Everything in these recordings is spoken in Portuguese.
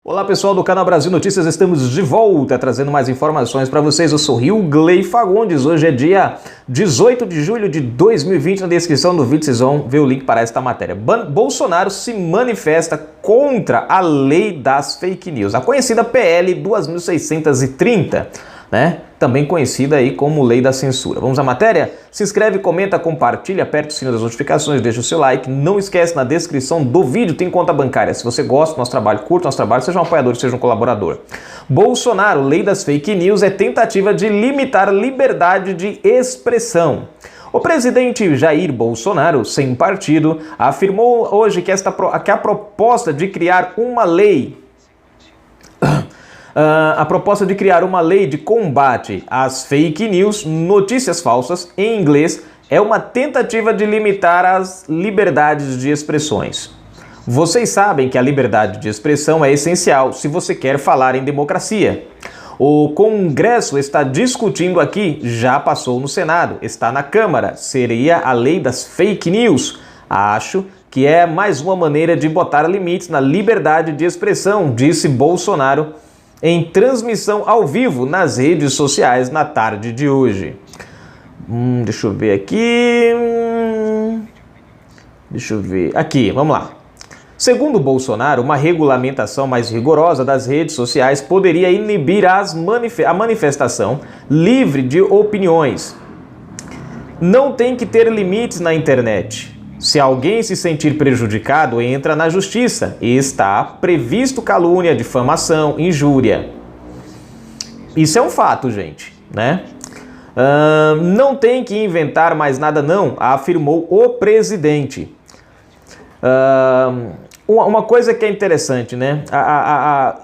Olá pessoal do canal Brasil Notícias, estamos de volta trazendo mais informações para vocês. Eu sou Rilgley Fagundes, hoje é dia 18 de julho de 2020, na descrição do vídeo vocês vão ver o link para esta matéria. Bolsonaro se manifesta contra a lei das fake news, a conhecida PL 2630, né? Também conhecida aí como lei da censura. Vamos à matéria? Se inscreve, comenta, compartilha, aperta o sino das notificações, deixa o seu like. Não esquece, na descrição do vídeo tem conta bancária. Se você gosta do nosso trabalho, curta o nosso trabalho, seja um apoiador, seja um colaborador. Bolsonaro, lei das fake news é tentativa de limitar liberdade de expressão. O presidente Jair Bolsonaro, sem partido, afirmou hoje que a proposta de criar uma lei de combate às fake news, notícias falsas, em inglês, é uma tentativa de limitar as liberdades de expressões. Vocês sabem que a liberdade de expressão é essencial se você quer falar em democracia. O Congresso está discutindo aqui, já passou no Senado, está na Câmara, seria a lei das fake news. Acho que é mais uma maneira de botar limites na liberdade de expressão, disse Bolsonaro em transmissão ao vivo nas redes sociais na tarde de hoje. Deixa eu ver aqui. Aqui, vamos lá. Segundo Bolsonaro, uma regulamentação mais rigorosa das redes sociais poderia inibir a manifestação livre de opiniões. Não tem que ter limites na internet. Se alguém se sentir prejudicado, entra na justiça e está previsto calúnia, difamação, injúria. Isso é um fato, gente, né? Não tem que inventar mais nada não, afirmou o presidente. Uma coisa que é interessante, né?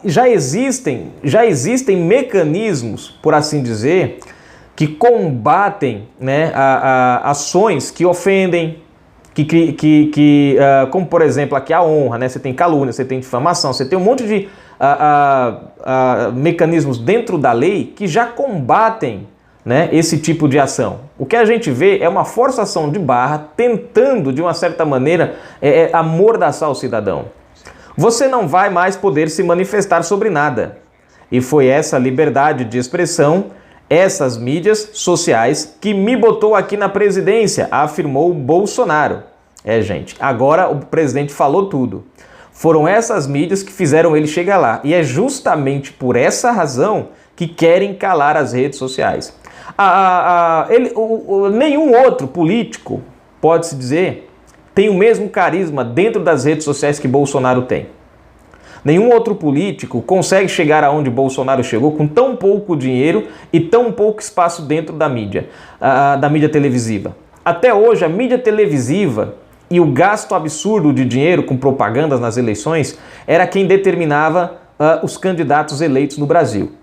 Já existem mecanismos, por assim dizer, que combatem, né, ações que ofendem, como por exemplo aqui a honra, né? Você tem calúnia, você tem difamação, você tem um monte de mecanismos dentro da lei que já combatem, né, esse tipo de ação. O que a gente vê é uma forçação de barra tentando, de uma certa maneira, amordaçar o cidadão. Você não vai mais poder se manifestar sobre nada. E foi essa liberdade de expressão, essas mídias sociais, que me botou aqui na presidência, afirmou Bolsonaro. Gente, agora o presidente falou tudo. Foram essas mídias que fizeram ele chegar lá. E é justamente por essa razão que querem calar as redes sociais. Nenhum outro político, pode-se dizer, tem o mesmo carisma dentro das redes sociais que Bolsonaro tem. Nenhum outro político consegue chegar aonde Bolsonaro chegou com tão pouco dinheiro e tão pouco espaço dentro da mídia televisiva. Até hoje, a mídia televisiva e o gasto absurdo de dinheiro com propagandas nas eleições era quem determinava os candidatos eleitos no Brasil.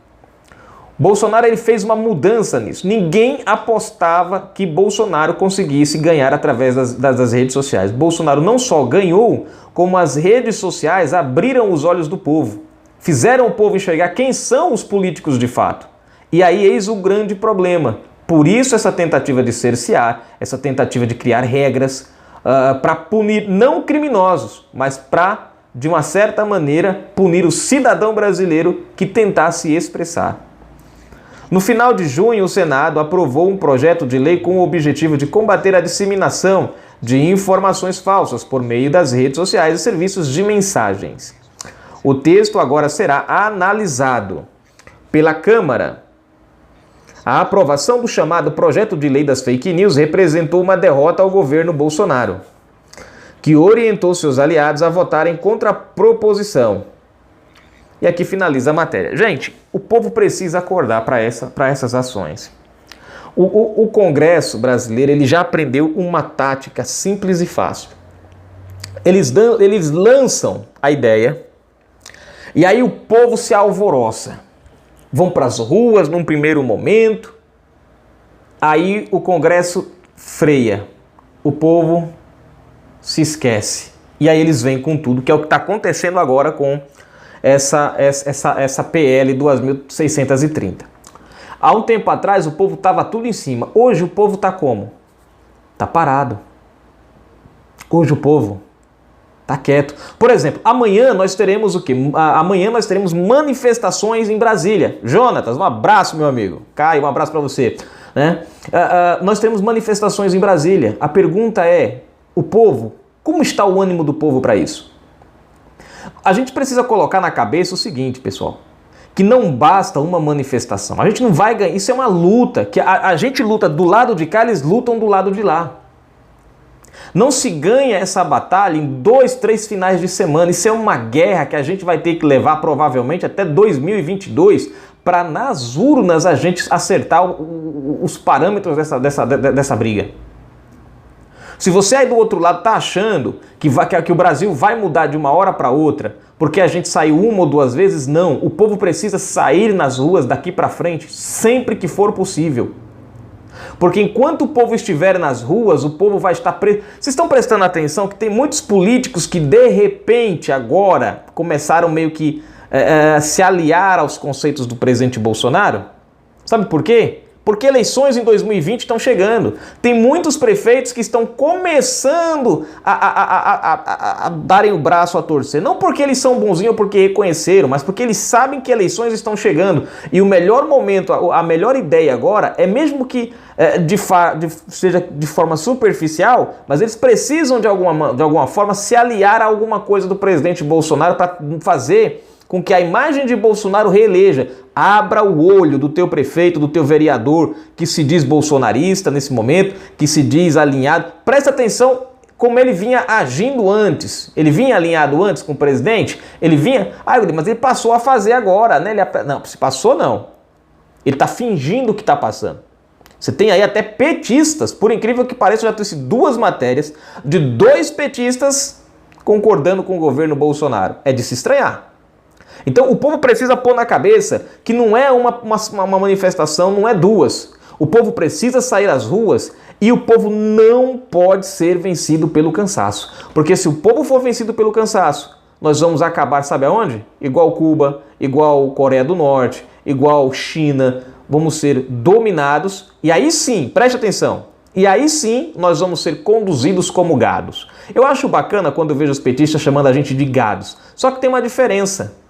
Bolsonaro ele fez uma mudança nisso. Ninguém apostava que Bolsonaro conseguisse ganhar através das redes sociais. Bolsonaro não só ganhou, como as redes sociais abriram os olhos do povo. Fizeram o povo enxergar quem são os políticos de fato. E aí eis o grande problema. Por isso essa tentativa de cercear, essa tentativa de criar regras para punir não criminosos, mas para, de uma certa maneira, punir o cidadão brasileiro que tentasse se expressar. No final de junho, o Senado aprovou um projeto de lei com o objetivo de combater a disseminação de informações falsas por meio das redes sociais e serviços de mensagens. O texto agora será analisado pela Câmara. A aprovação do chamado projeto de lei das fake news representou uma derrota ao governo Bolsonaro, que orientou seus aliados a votarem contra a proposição. E aqui finaliza a matéria. Gente, o povo precisa acordar para essas ações. O Congresso brasileiro ele já aprendeu uma tática simples e fácil. Eles lançam a ideia e aí o povo se alvoroça. Vão para as ruas num primeiro momento, aí o Congresso freia. O povo se esquece. E aí eles vêm com tudo, que é o que está acontecendo agora com essa PL 2630. Há um tempo atrás o povo estava tudo em cima. Hoje o povo está como? Está parado. Hoje o povo Tá quieto. Por exemplo, amanhã nós teremos o quê? Amanhã nós teremos manifestações em Brasília. Jonatas, um abraço, meu amigo. Caio, um abraço para você. Né? Nós teremos manifestações em Brasília. A pergunta é, o povo, como está o ânimo do povo para isso? A gente precisa colocar na cabeça o seguinte, pessoal, que não basta uma manifestação. A gente não vai ganhar, isso é uma luta, que a gente luta do lado de cá, eles lutam do lado de lá. Não se ganha essa batalha em 2, 3 finais de semana. Isso é uma guerra que a gente vai ter que levar provavelmente até 2022 para nas urnas a gente acertar os parâmetros dessa briga. Se você aí do outro lado está achando que o Brasil vai mudar de uma hora para outra porque a gente saiu 1 ou 2 vezes, não. O povo precisa sair nas ruas daqui para frente sempre que for possível. Porque enquanto o povo estiver nas ruas, o povo vai estar preso. Vocês estão prestando atenção que tem muitos políticos que de repente agora começaram meio que se aliar aos conceitos do presidente Bolsonaro? Sabe por quê? Porque eleições em 2020 estão chegando. Tem muitos prefeitos que estão começando a darem o braço a torcer. Não porque eles são bonzinhos ou porque reconheceram, mas porque eles sabem que eleições estão chegando. E o melhor momento, a melhor ideia agora é mesmo que seja de forma superficial, mas eles precisam de alguma forma se aliar a alguma coisa do presidente Bolsonaro para fazer com que a imagem de Bolsonaro reeleja. Abra o olho do teu prefeito, do teu vereador, que se diz bolsonarista nesse momento, que se diz alinhado. Presta atenção como ele vinha agindo antes. Ele vinha alinhado antes com o presidente? Ele vinha... mas ele passou a fazer agora, né? Não, se passou não. Ele está fingindo que está passando. Você tem aí até petistas, por incrível que pareça, eu já trouxe 2 matérias de 2 petistas concordando com o governo Bolsonaro. É de se estranhar. Então o povo precisa pôr na cabeça que não é uma manifestação, não é 2. O povo precisa sair às ruas e o povo não pode ser vencido pelo cansaço. Porque se o povo for vencido pelo cansaço, nós vamos acabar, sabe aonde? Igual Cuba, igual Coreia do Norte, igual China. Vamos ser dominados e aí sim, preste atenção, e aí sim nós vamos ser conduzidos como gados. Eu acho bacana quando eu vejo os petistas chamando a gente de gados, só que tem uma diferença.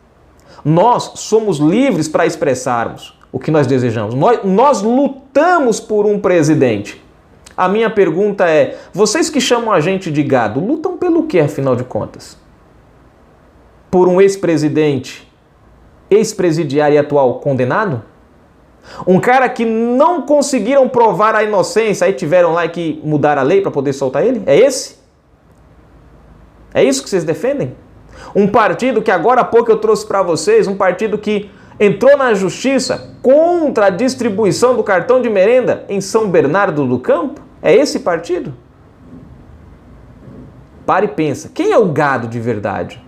Nós somos livres para expressarmos o que nós desejamos. Nós lutamos por um presidente. A minha pergunta é, vocês que chamam a gente de gado, lutam pelo quê, afinal de contas? Por um ex-presidente, ex-presidiário e atual condenado? Um cara que não conseguiram provar a inocência, aí tiveram lá que mudar a lei para poder soltar ele? É esse? É isso que vocês defendem? Um partido que agora há pouco eu trouxe para vocês, um partido que entrou na justiça contra a distribuição do cartão de merenda em São Bernardo do Campo? É esse partido? Para e pensa, quem é o gado de verdade?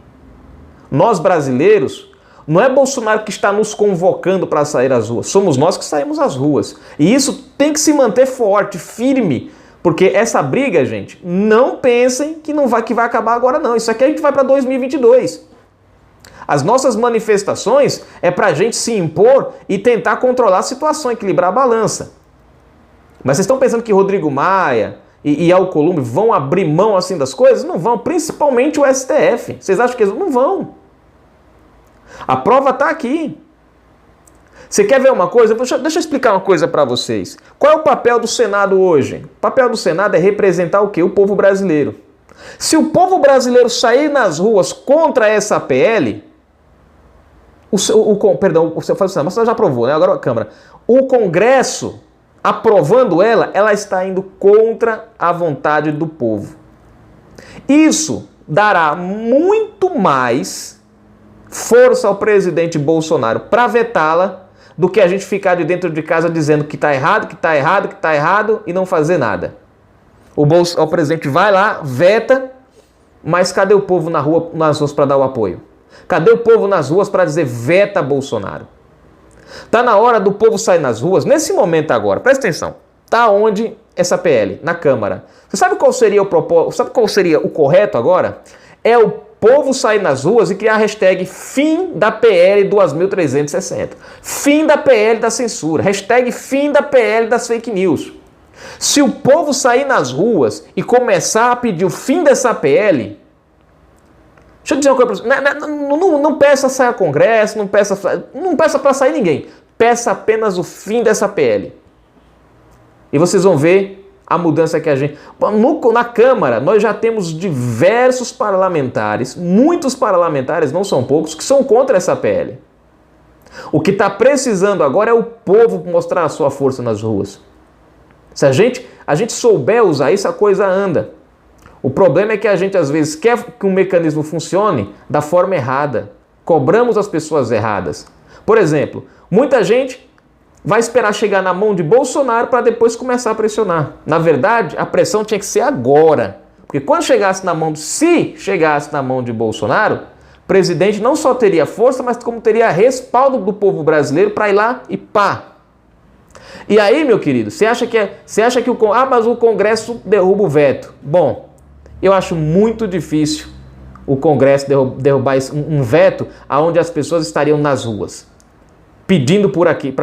Nós brasileiros, não é Bolsonaro que está nos convocando para sair às ruas, somos nós que saímos às ruas. E isso tem que se manter forte, firme, porque essa briga, gente, não pensem que vai acabar agora não. Isso aqui a gente vai para 2022. As nossas manifestações é para a gente se impor e tentar controlar a situação, equilibrar a balança. Mas vocês estão pensando que Rodrigo Maia e Alcolumbre vão abrir mão assim das coisas? Não vão, principalmente o STF. Vocês acham que eles não vão? A prova está aqui. Você quer ver uma coisa? Deixa eu explicar uma coisa para vocês. Qual é o papel do Senado hoje? O papel do Senado é representar o quê? O povo brasileiro. Se o povo brasileiro sair nas ruas contra essa PL, o Senado já aprovou, né? Agora a Câmara. O Congresso, aprovando ela está indo contra a vontade do povo. Isso dará muito mais força ao presidente Bolsonaro para vetá-la do que a gente ficar de dentro de casa dizendo que está errado, que está errado, que está errado e não fazer nada. O presidente vai lá, veta, mas cadê o povo nas ruas para dar o apoio? Cadê o povo nas ruas para dizer veta Bolsonaro? Está na hora do povo sair nas ruas, nesse momento agora, presta atenção, está onde essa PL? Na Câmara. Você sabe qual seria o correto agora? É o povo sair nas ruas e criar a hashtag fim da PL 2360. Fim da PL da censura. Hashtag fim da PL das fake news. Se o povo sair nas ruas e começar a pedir o fim dessa PL, Deixa eu dizer uma coisa para você. Não peça sair a Congresso, não peça para sair ninguém. Peça apenas o fim dessa PL. E vocês vão ver a mudança que a gente... Na Câmara, nós já temos diversos parlamentares, muitos parlamentares, não são poucos, que são contra essa PL. O que está precisando agora é o povo mostrar a sua força nas ruas. Se a gente souber usar isso, a coisa anda. O problema é que a gente às vezes quer que um mecanismo funcione da forma errada. Cobramos as pessoas erradas. Por exemplo, muita gente vai esperar chegar na mão de Bolsonaro para depois começar a pressionar. Na verdade, a pressão tinha que ser agora. Porque quando se chegasse na mão de Bolsonaro, o presidente não só teria força, mas como teria respaldo do povo brasileiro para ir lá e pá. E aí, meu querido, você acha que mas o Congresso derruba o veto? Bom, eu acho muito difícil o Congresso derrubar um veto onde as pessoas estariam nas ruas, pedindo por aqui,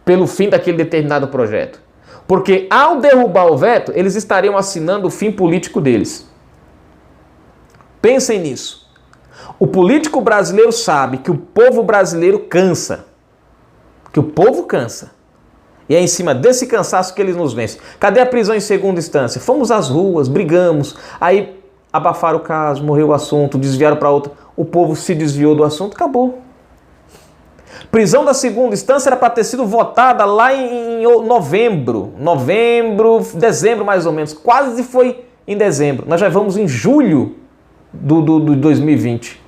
pelo fim daquele determinado projeto. Porque ao derrubar o veto, eles estariam assinando o fim político deles. Pensem nisso. O político brasileiro sabe que o povo brasileiro cansa. Que o povo cansa. E é em cima desse cansaço que eles nos vencem. Cadê a prisão em segunda instância? Fomos às ruas, brigamos, aí abafaram o caso, morreu o assunto, desviaram para outra. O povo se desviou do assunto, acabou. Prisão da segunda instância era para ter sido votada lá em dezembro mais ou menos. Quase foi em dezembro. Nós já vamos em julho do 2020.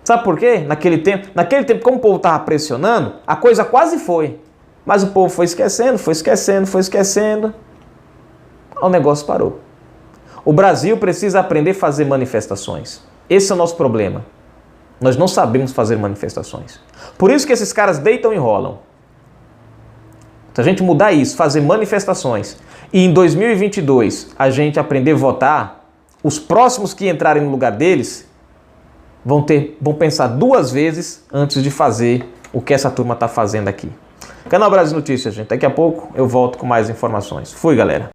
Sabe por quê? Naquele tempo, como o povo estava pressionando, a coisa quase foi. Mas o povo foi esquecendo. O negócio parou. O Brasil precisa aprender a fazer manifestações. Esse é o nosso problema. Nós não sabemos fazer manifestações. Por isso que esses caras deitam e rolam. Se a gente mudar isso, fazer manifestações, e em 2022 a gente aprender a votar, os próximos que entrarem no lugar deles vão pensar duas vezes antes de fazer o que essa turma está fazendo aqui. Canal Brasil Notícias, gente. Daqui a pouco eu volto com mais informações. Fui, galera.